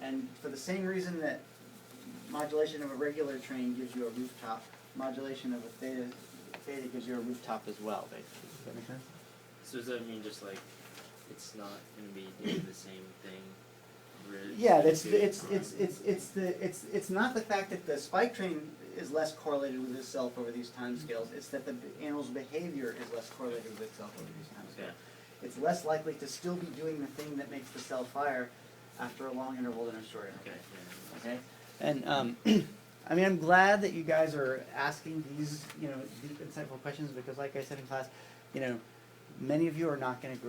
And for the same reason that modulation of a regular train gives you a rooftop, modulation of a theta gives you a rooftop as well, basically. Does that make sense? So does that mean just like it's not going to be doing the same thing? Yeah, it's not the fact that the spike train is less correlated with itself over these time scales. It's that the animal's behavior is less correlated with itself over these time scales. Yeah. It's less likely to still be doing the thing that makes the cell fire after a long interval than a short interval. Okay. Okay, and I mean, I'm glad that you guys are asking these, deep, insightful questions because, like I said in class, many of you are not going to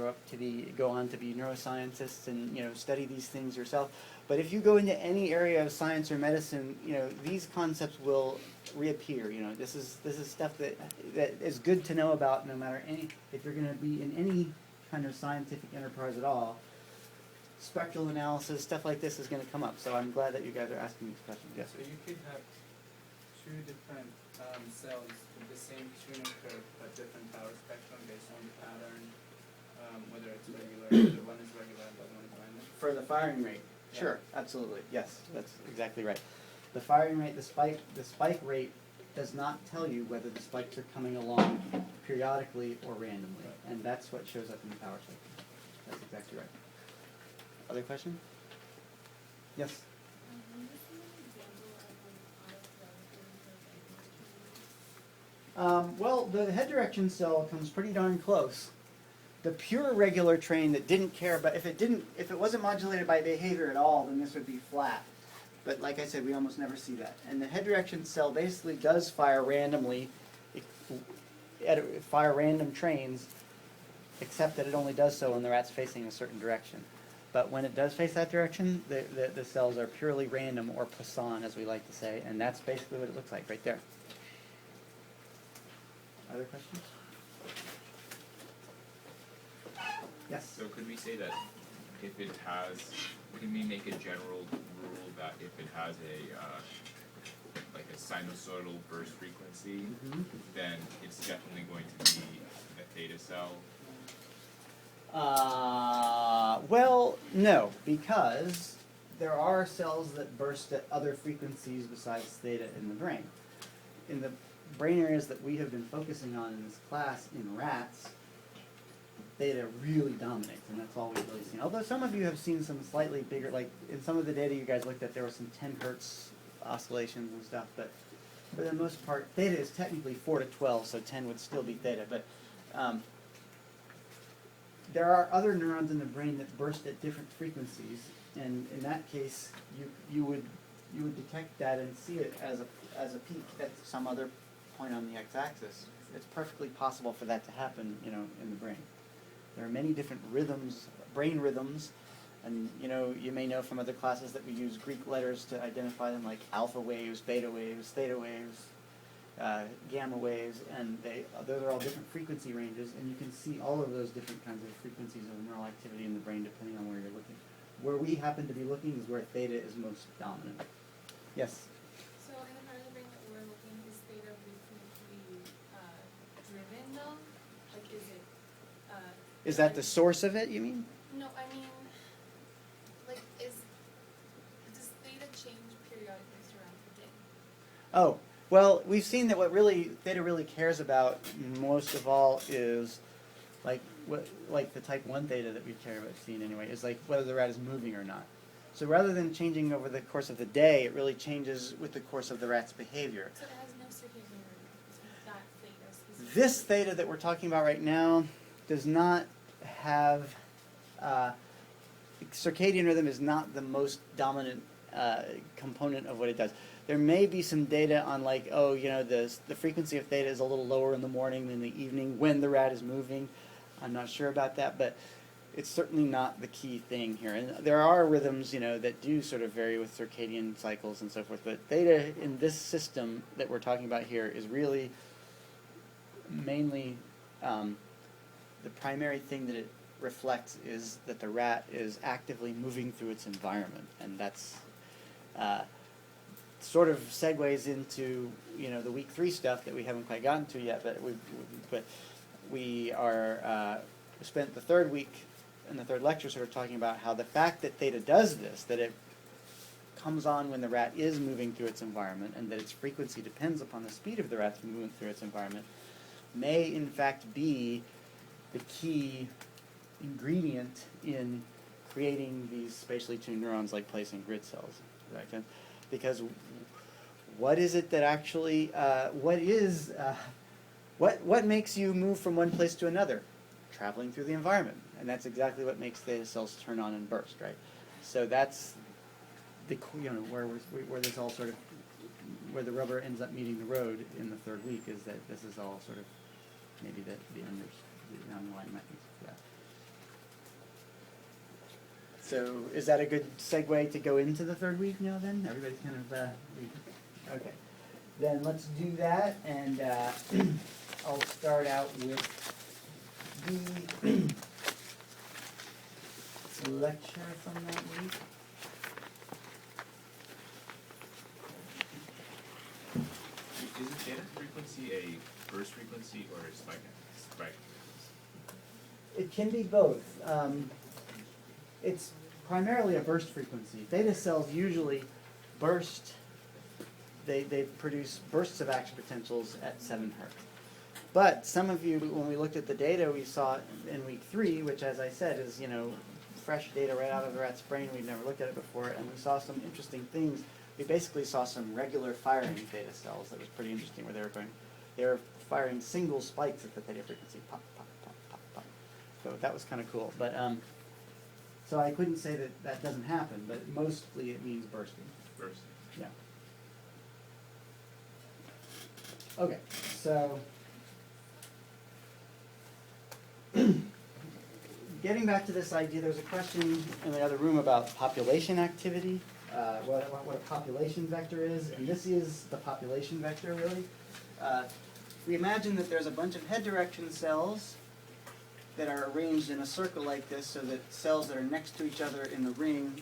go on to be neuroscientists and study these things yourself. But if you go into any area of science or medicine, these concepts will reappear. This is stuff that is good to know about, no matter if you're going to be in any kind of scientific enterprise at all. Spectral analysis, stuff like this is going to come up. So I'm glad that you guys are asking these questions. Yes. So you could have two different cells with the same tuning curve but different power spectrum based on the pattern, whether it's regular, whether one is regular and the other one is random. For the firing rate, Yeah. sure, absolutely, yes, that's exactly right. The firing rate, the spike rate does not tell you whether the spikes are coming along periodically or randomly, and that's what shows up in the power spectrum. That's exactly right. Other question? Yes. Well, the head direction cell comes pretty darn close. The pure regular train that didn't care, but if it wasn't modulated by behavior at all, then this would be flat. But like I said, we almost never see that. And the head direction cell basically does fire randomly, fire random trains, except that it only does so when the rat's facing a certain direction. But when it does face that direction, the cells are purely random, or Poisson, as we like to say, and that's basically what it looks like right there. Other questions? Yes? So could we say that if it has, can we make a general rule that if it has like a sinusoidal burst frequency, then it's definitely going to be a theta cell? Well, no, because there are cells that burst at other frequencies besides theta in the brain. In the brain areas that we have been focusing on in this class in rats, theta really dominates, and that's all we've really seen. Although some of you have seen some slightly bigger, like in some of the data you guys looked at, there were some 10 hertz oscillations and stuff, but for the most part, theta is technically 4 to 12, so 10 would still be theta, but there are other neurons in the brain that burst at different frequencies, and in that case, you would detect that and see it as a peak at some other point on the x-axis. It's perfectly possible for that to happen, in the brain. There are many different rhythms, brain rhythms, and you may know from other classes that we use Greek letters to identify them, like alpha waves, beta waves, theta waves, gamma waves, and those are all different frequency ranges, and you can see all of those different kinds of frequencies of neural activity in the brain depending on where you're looking. Where we happen to be looking is where theta is most dominant. Yes? So in the part of the brain that we're looking, is theta rhythmically driven though? Like Is that the source of it, you mean? No, I mean, like does theta change periodically throughout the day? Oh, well, we've seen that what theta really cares about most of all is like the type 1 theta that we care about seeing anyway, is like whether the rat is moving or not. So rather than changing over the course of the day, it really changes with the course of the rat's behavior. So it has no circadian rhythm, that theta specifically. This theta that we're talking about right now does not have, circadian rhythm is not the most dominant component of what it does. There may be some data on the frequency of theta is a little lower in the morning than the evening when the rat is moving. I'm not sure about that, but it's certainly not the key thing here. And there are rhythms, that do sort of vary with circadian cycles and so forth, but theta in this system that we're talking about here is really mainly the primary thing that it reflects is that the rat is actively moving through its environment, and that's sort of segues into the week 3 stuff that we haven't quite gotten to yet, but we spent the third week in the third lecture sort of talking about how the fact that theta does this, that it comes on when the rat is moving through its environment, and that its frequency depends upon the speed of the rat's movement through its environment, may in fact be the key ingredient in creating these spatially tuned neurons like place and grid cells. Right? Because what is it that actually, what makes you move from one place to another? Traveling through the environment. And that's exactly what makes theta cells turn on and burst, right? So that's the, where this all sort of, where the rubber ends up meeting the road in the third week is that this is all sort of maybe the underlying mechanism for that. So is that a good segue to go into the third week now then? Everybody's kind of, okay. Then let's do that, and I'll start out with the lecture from that week. Isn't data frequency a burst frequency or a spike frequency? It can be both. It's primarily a burst frequency. Theta cells usually burst, they produce bursts of action potentials at 7 Hz. But some of you, when we looked at the data we saw in week 3, which as I said is, fresh data right out of the rat's brain, we've never looked at it before, and we saw some interesting things. We basically saw some regular firing theta cells that was pretty interesting, where they were firing single spikes at the theta frequency, pop, pop, pop, pop, pop. So that was kind of cool. But so I couldn't say that that doesn't happen, but mostly it means bursting. Bursting. Yeah. Okay, so getting back to this idea, there was a question in the other room about population activity, what a population vector is, and this is the population vector, really. We imagine that there's a bunch of head direction cells that are arranged in a circle like this, so that cells that are next to each other in the ring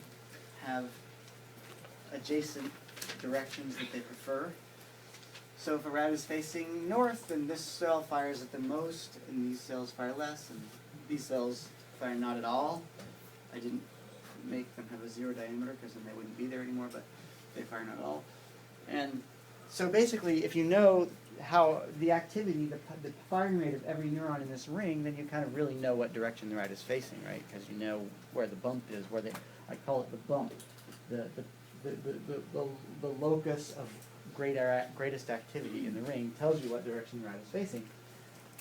have adjacent directions that they prefer. So if a rat is facing north, then this cell fires at the most, and these cells fire less, and these cells fire not at all. I didn't make them have a 0 diameter because then they wouldn't be there anymore, but they fire not at all. And so basically, if you know how the activity, the firing rate of every neuron in this ring, then you kind of really know what direction the rat is facing, right? Because you know where the bump is, I call it the bump, the locus of greatest activity in the ring tells you what direction the rat is facing.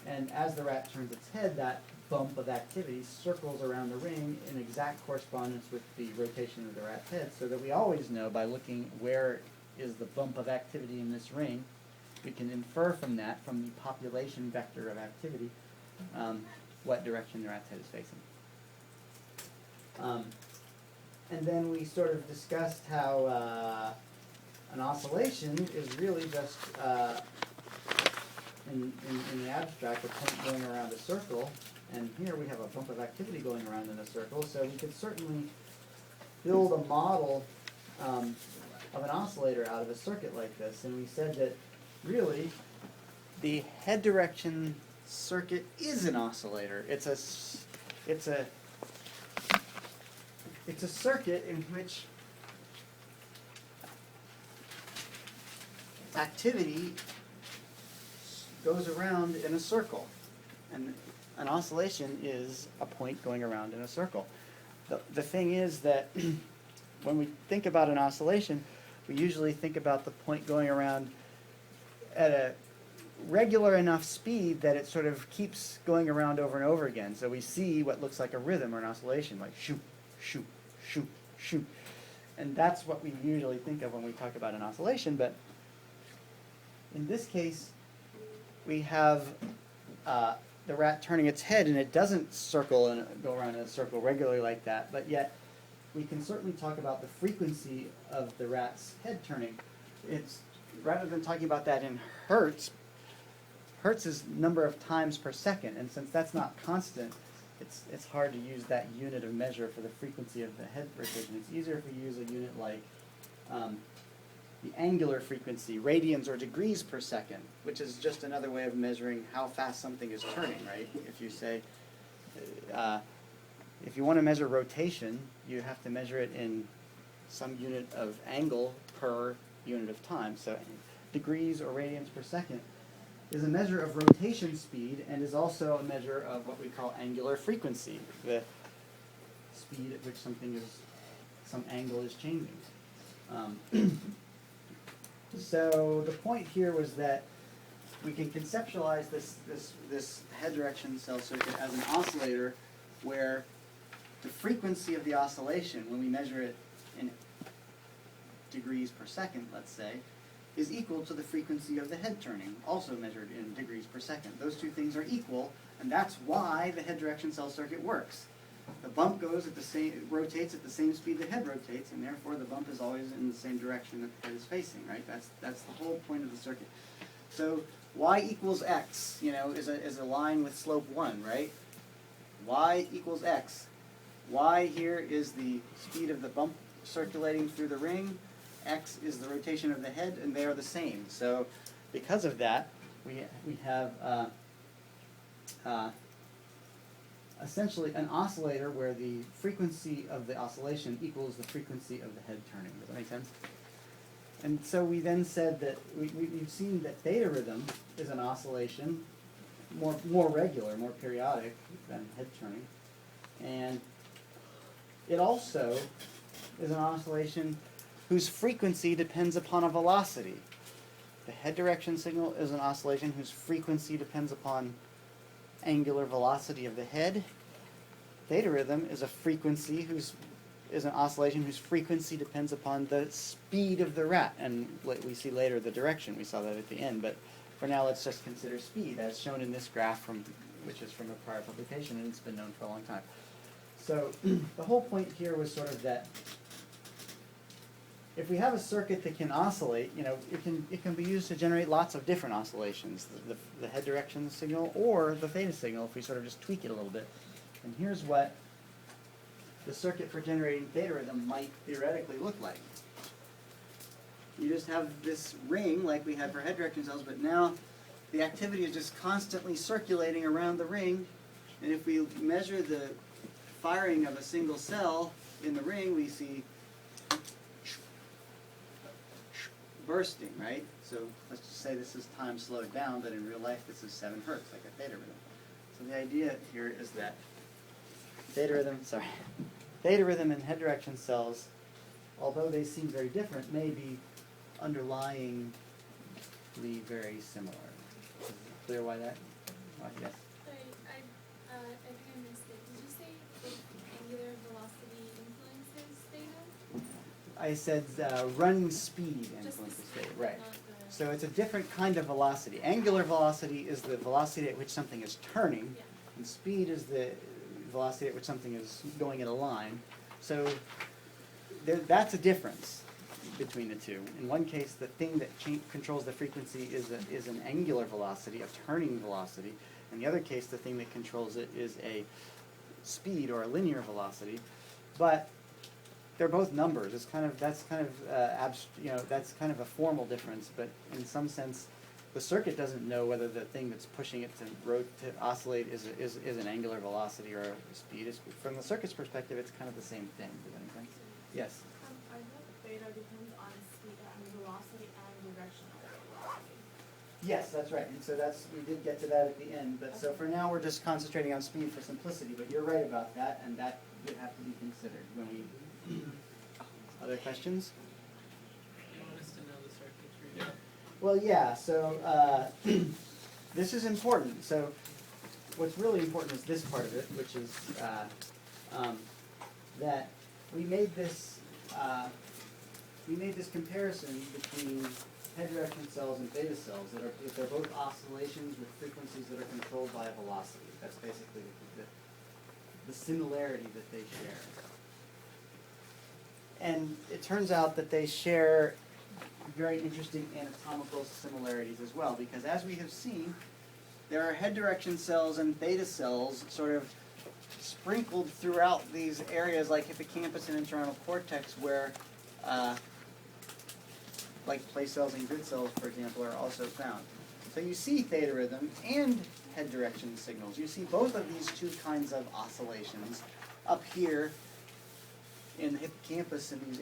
And as the rat turns its head, that bump of activity circles around the ring in exact correspondence with the rotation of the rat's head, so that we always know by looking where is the bump of activity in this ring, we can infer from that, from the population vector of activity, what direction the rat's head is facing. And then we sort of discussed how an oscillation is really just, in the abstract, a point going around a circle. And here we have a bump of activity going around in a circle, so we could certainly build a model of an oscillator out of a circuit like this. And we said that really the head direction circuit is an oscillator. It's a circuit in which activity goes around in a circle. And an oscillation is a point going around in a circle. The thing is that when we think about an oscillation, we usually think about the point going around at a regular enough speed that it sort of keeps going around over and over again. So we see what looks like a rhythm or an oscillation, like shoot, shoot, shoot, shoot. And that's what we usually think of when we talk about an oscillation. But in this case, we have the rat turning its head, and it doesn't circle and go around in a circle regularly like that, but yet we can certainly talk about the frequency of the rat's head turning. It's, rather than talking about that in hertz, hertz is number of times per second, and since that's not constant, it's hard to use that unit of measure for the frequency of the head rotation. It's easier if we use a unit like the angular frequency, radians or degrees per second, which is just another way of measuring how fast something is turning, right? If you say, if you want to measure rotation, you have to measure it in some unit of angle per unit of time. So degrees or radians per second is a measure of rotation speed and is also a measure of what we call angular frequency, the speed at which some angle is changing. So the point here was that we can conceptualize this head direction cell circuit as an oscillator where the frequency of the oscillation, when we measure it in degrees per second, let's say, is equal to the frequency of the head turning, also measured in degrees per second. Those two things are equal, and that's why the head direction cell circuit works. The bump rotates at the same speed the head rotates, and therefore the bump is always in the same direction that the head is facing, right? That's the whole point of the circuit. So y equals x, is a line with slope 1, right? Y equals x. Y here is the speed of the bump circulating through the ring. X is the rotation of the head, and they are the same. So because of that, we have essentially an oscillator where the frequency of the oscillation equals the frequency of the head turning. Does that make sense? And so we then said that we've seen that theta rhythm is an oscillation, more regular, more periodic than head turning. And it also is an oscillation whose frequency depends upon a velocity. The head direction signal is an oscillation whose frequency depends upon angular velocity of the head. Theta rhythm is an oscillation whose frequency depends upon the speed of the rat, and we see later the direction. We saw that at the end, but for now let's just consider speed, as shown in this graph which is from a prior publication, and it's been known for a long time. So the whole point here was sort of that if we have a circuit that can oscillate, it can be used to generate lots of different oscillations, the head direction signal or the theta signal, if we sort of just tweak it a little bit. And here's what the circuit for generating theta rhythm might theoretically look like. You just have this ring like we had for head direction cells, but now the activity is just constantly circulating around the ring, and if we measure the firing of a single cell in the ring, we see bursting, right? So let's just say this is time slowed down, but in real life this is 7 hertz, like a theta rhythm. So the idea here is that theta rhythm and head direction cells, although they seem very different, may be underlyingly very similar. Is it clear why that? Yes. Sorry, I think I missed it. Did you say if angular velocity influences theta? I said running speed Just the influences speed, theta, right. not the- So it's a different kind of velocity. Angular velocity is the velocity at which something is turning, Yeah. and speed is the velocity at which something is going in a line. So that's a difference between the two. In one case, the thing that controls the frequency is an angular velocity, a turning velocity. In the other case, the thing that controls it is a speed or a linear velocity. But they're both numbers. That's kind of a formal difference. But in some sense, the circuit doesn't know whether the thing that's pushing it to oscillate is an angular velocity or a speed. From the circuit's perspective, it's kind of the same thing. Does that make sense? Yes. I know theta depends on speed and velocity and direction of the velocity. Yes, that's right. And so we did get to that at the end. But so for now, we're just concentrating on speed for simplicity. But you're right about that, and that would have to be considered when we. Other questions? You want us to know the circuitry? Well, yeah. So this is important. So what's really important is this part of it, which is that we made this comparison between head direction cells and theta cells that they're both oscillations with frequencies that are controlled by a velocity. That's basically the similarity that they share. And it turns out that they share very interesting anatomical similarities as well, because as we have seen, there are head direction cells and theta cells sort of sprinkled throughout these areas like hippocampus and internal cortex where like place cells and grid cells, for example, are also found. So you see theta rhythm and head direction signals. You see both of these two kinds of oscillations up here in the hippocampus in these